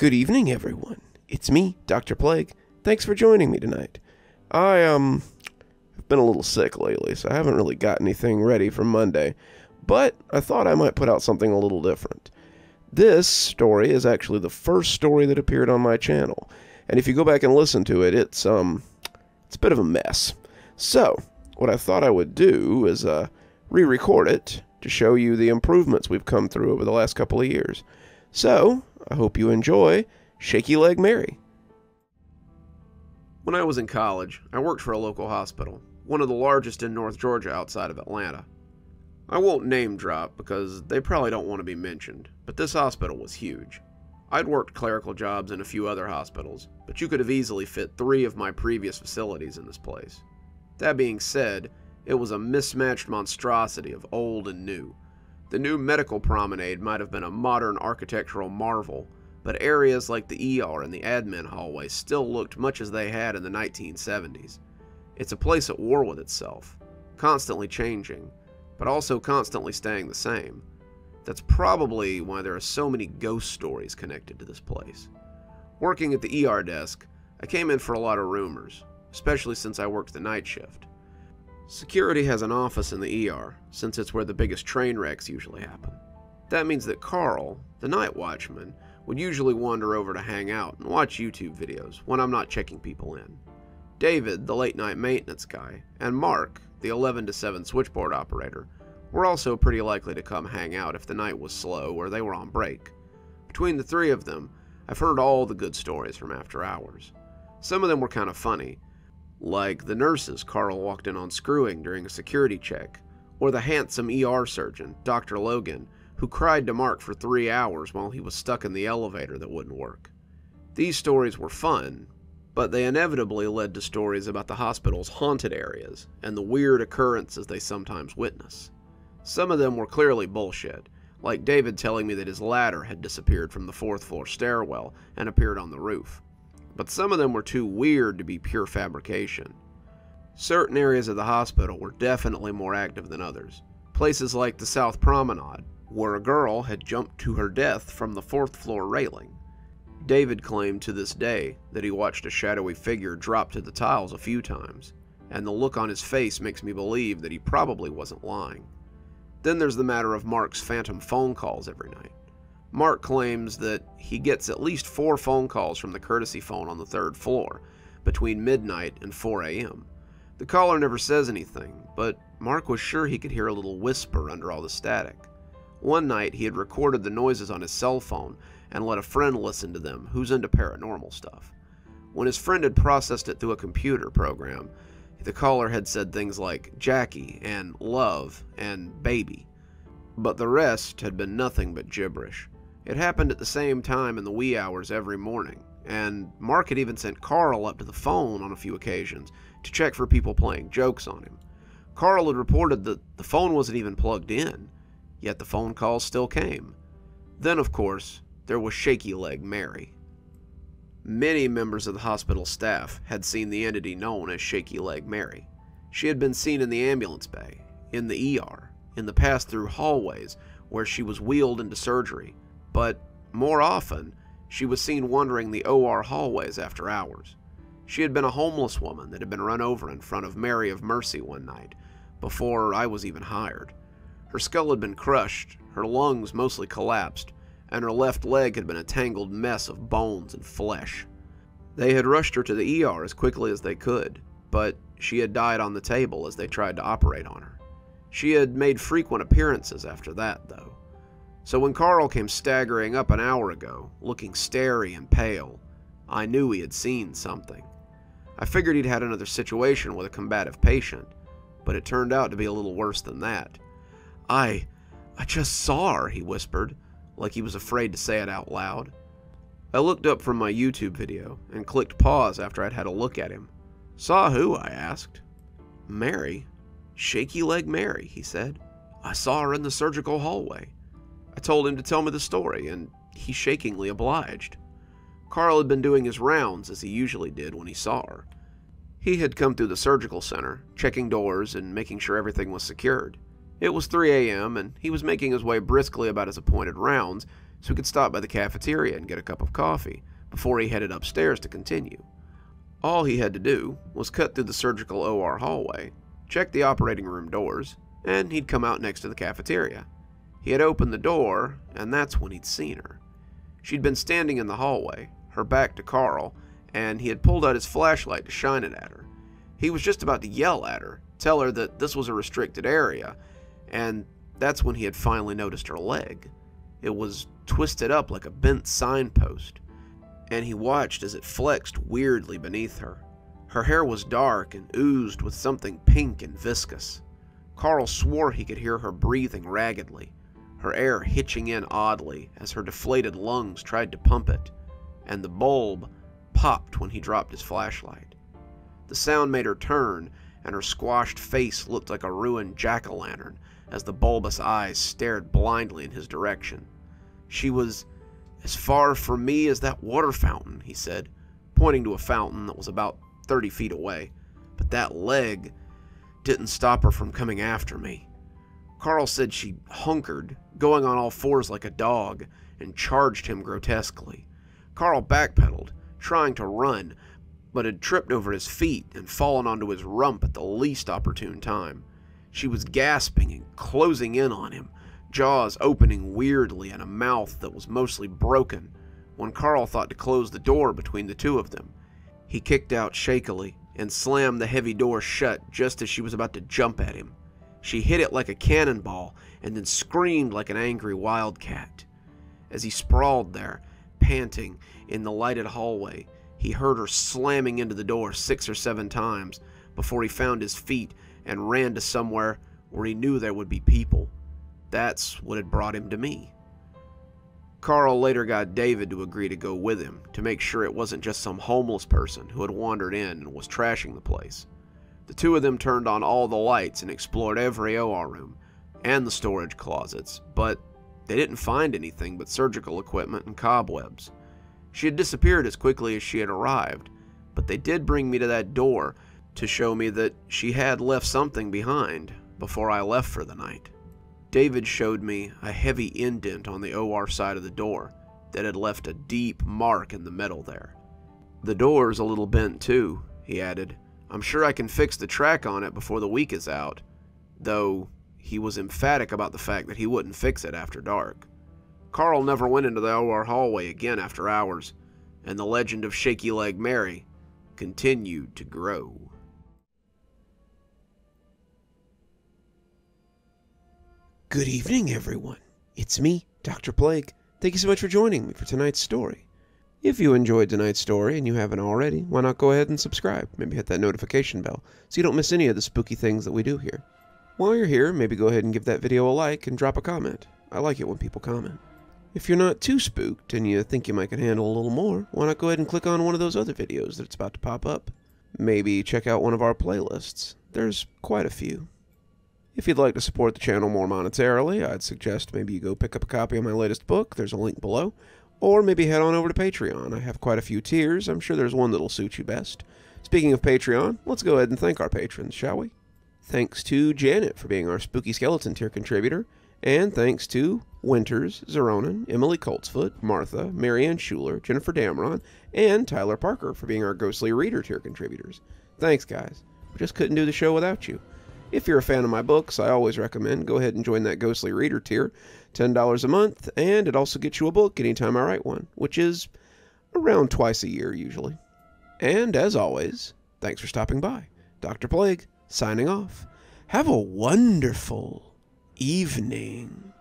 Good evening, everyone. It's me, Dr. Plague. Thanks for joining me tonight. I've been a little sick lately, so I haven't really got anything ready for Monday, but I thought I might put out something a little different. This story is actually the first story that appeared on my channel, and if you go back and listen to it, it's a bit of a mess. So, what I thought I would do is re-record it to show you the improvements we've come through over the last couple of years. So, I hope you enjoy Shaky Leg Mary. When I was in college, I worked for a local hospital, one of the largest in North Georgia outside of Atlanta. I won't name drop because they probably don't want to be mentioned, but this hospital was huge. I'd worked clerical jobs in a few other hospitals, but you could have easily fit 3 of my previous facilities in this place. That being said, it was a mismatched monstrosity of old and new. The new medical promenade might have been a modern architectural marvel, but areas like the ER and the admin hallway still looked much as they had in the 1970s. It's a place at war with itself, constantly changing, but also constantly staying the same. That's probably why there are so many ghost stories connected to this place. Working at the ER desk, I came in for a lot of rumors, especially since I worked the night shift. Security has an office in the ER, since it's where the biggest train wrecks usually happen. That means that Carl, the night watchman, would usually wander over to hang out and watch YouTube videos when I'm not checking people in. David, the late night maintenance guy, and Mark, the 11 to 7 switchboard operator, were also pretty likely to come hang out if the night was slow or they were on break. Between the 3 of them, I've heard all the good stories from after hours. Some of them were kind of funny, like the nurses Carl walked in on screwing during a security check, or the handsome ER surgeon, Dr. Logan, who cried to Mark for 3 hours while he was stuck in the elevator that wouldn't work. These stories were fun, but they inevitably led to stories about the hospital's haunted areas and the weird occurrences they sometimes witness. Some of them were clearly bullshit, like David telling me that his ladder had disappeared from the 4th floor stairwell and appeared on the roof. But some of them were too weird to be pure fabrication. Certain areas of the hospital were definitely more active than others. Places like the South Promenade, where a girl had jumped to her death from the 4th floor railing. David claimed to this day that he watched a shadowy figure drop to the tiles a few times, and the look on his face makes me believe that he probably wasn't lying. Then there's the matter of Mark's phantom phone calls every night. Mark claims that he gets at least 4 phone calls from the courtesy phone on the 3rd floor, between midnight and 4 a.m. The caller never says anything, but Mark was sure he could hear a little whisper under all the static. One night he had recorded the noises on his cell phone and let a friend listen to them who's into paranormal stuff. When his friend had processed it through a computer program, the caller had said things like Jackie and love and baby, but the rest had been nothing but gibberish. It happened at the same time in the wee hours every morning, and Mark had even sent Carl up to the phone on a few occasions to check for people playing jokes on him. Carl had reported that the phone wasn't even plugged in, yet the phone calls still came. Then, of course, there was Shaky Leg Mary. Many members of the hospital staff had seen the entity known as Shaky Leg Mary. She had been seen in the ambulance bay, in the ER, in the pass-through hallways where she was wheeled into surgery, but more often, she was seen wandering the OR hallways after hours. She had been a homeless woman that had been run over in front of Mary of Mercy one night, before I was even hired. Her skull had been crushed, her lungs mostly collapsed, and her left leg had been a tangled mess of bones and flesh. They had rushed her to the ER as quickly as they could, but she had died on the table as they tried to operate on her. She had made frequent appearances after that, though. So when Carl came staggering up an hour ago, looking starey and pale, I knew he had seen something. I figured he'd had another situation with a combative patient, but it turned out to be a little worse than that. I just saw her," he whispered, like he was afraid to say it out loud. I looked up from my YouTube video and clicked pause after I'd had a look at him. "Saw who?" I asked. "Mary. Shaky Leg Mary," he said. "I saw her in the surgical hallway." I told him to tell me the story, and he shakingly obliged. Carl had been doing his rounds as he usually did when he saw her. He had come through the surgical center, checking doors and making sure everything was secured. It was 3 a.m., and he was making his way briskly about his appointed rounds so he could stop by the cafeteria and get a cup of coffee before he headed upstairs to continue. All he had to do was cut through the surgical OR hallway, check the operating room doors, and he'd come out next to the cafeteria. He had opened the door, and that's when he'd seen her. She'd been standing in the hallway, her back to Carl, and he had pulled out his flashlight to shine it at her. He was just about to yell at her, tell her that this was a restricted area, and that's when he had finally noticed her leg. It was twisted up like a bent signpost, and he watched as it flexed weirdly beneath her. Her hair was dark and oozed with something pink and viscous. Carl swore he could hear her breathing raggedly, her air hitching in oddly as her deflated lungs tried to pump it, and the bulb popped when he dropped his flashlight. The sound made her turn, and her squashed face looked like a ruined jack-o'-lantern as the bulbous eyes stared blindly in his direction. She was as far from me as that water fountain, he said, pointing to a fountain that was about 30 feet away, but that leg didn't stop her from coming after me. Carl said she hunkered, going on all fours like a dog, and charged him grotesquely. Carl backpedaled, trying to run, but had tripped over his feet and fallen onto his rump at the least opportune time. She was gasping and closing in on him, jaws opening weirdly and a mouth that was mostly broken, when Carl thought to close the door between the two of them. He kicked out shakily and slammed the heavy door shut just as she was about to jump at him. She hit it like a cannonball and then screamed like an angry wildcat. As he sprawled there, panting, in the lighted hallway, he heard her slamming into the door 6 or 7 times before he found his feet and ran to somewhere where he knew there would be people. That's what had brought him to me. Carl later got David to agree to go with him to make sure it wasn't just some homeless person who had wandered in and was trashing the place. The two of them turned on all the lights and explored every OR room and the storage closets, but they didn't find anything but surgical equipment and cobwebs. She had disappeared as quickly as she had arrived, but they did bring me to that door to show me that she had left something behind before I left for the night. David showed me a heavy indent on the OR side of the door that had left a deep mark in the metal there. The door's a little bent too, he added. I'm sure I can fix the track on it before the week is out, though he was emphatic about the fact that he wouldn't fix it after dark. Carl never went into the OR hallway again after hours, and the legend of Shaky Leg Mary continued to grow. Good evening, everyone. It's me, Dr. Plague. Thank you so much for joining me for tonight's story. If you enjoyed tonight's story and you haven't already, why not go ahead and subscribe? Maybe hit that notification bell so you don't miss any of the spooky things that we do here. While you're here, maybe go ahead and give that video a like and drop a comment. I like it when people comment. If you're not too spooked and you think you might can handle a little more, why not go ahead and click on one of those other videos that's about to pop up? Maybe check out one of our playlists. There's quite a few. If you'd like to support the channel more monetarily, I'd suggest maybe you go pick up a copy of my latest book. There's a link below. Or maybe head on over to Patreon. I have quite a few tiers. I'm sure there's one that'll suit you best. Speaking of Patreon, let's go ahead and thank our patrons, shall we? Thanks to Janet for being our Spooky Skeleton tier contributor. And thanks to Winters, Xaronan, Emily Coltsfoot, Martha, Marianne Schuler, Jennifer Damron, and Tyler Parker for being our Ghostly Reader tier contributors. Thanks, guys. We just couldn't do the show without you. If you're a fan of my books, I always recommend go ahead and join that Ghostly Reader tier. $10 a month, and it also gets you a book anytime I write one, which is around twice a year usually. And as always, thanks for stopping by. Dr. Plague, signing off. Have a wonderful evening.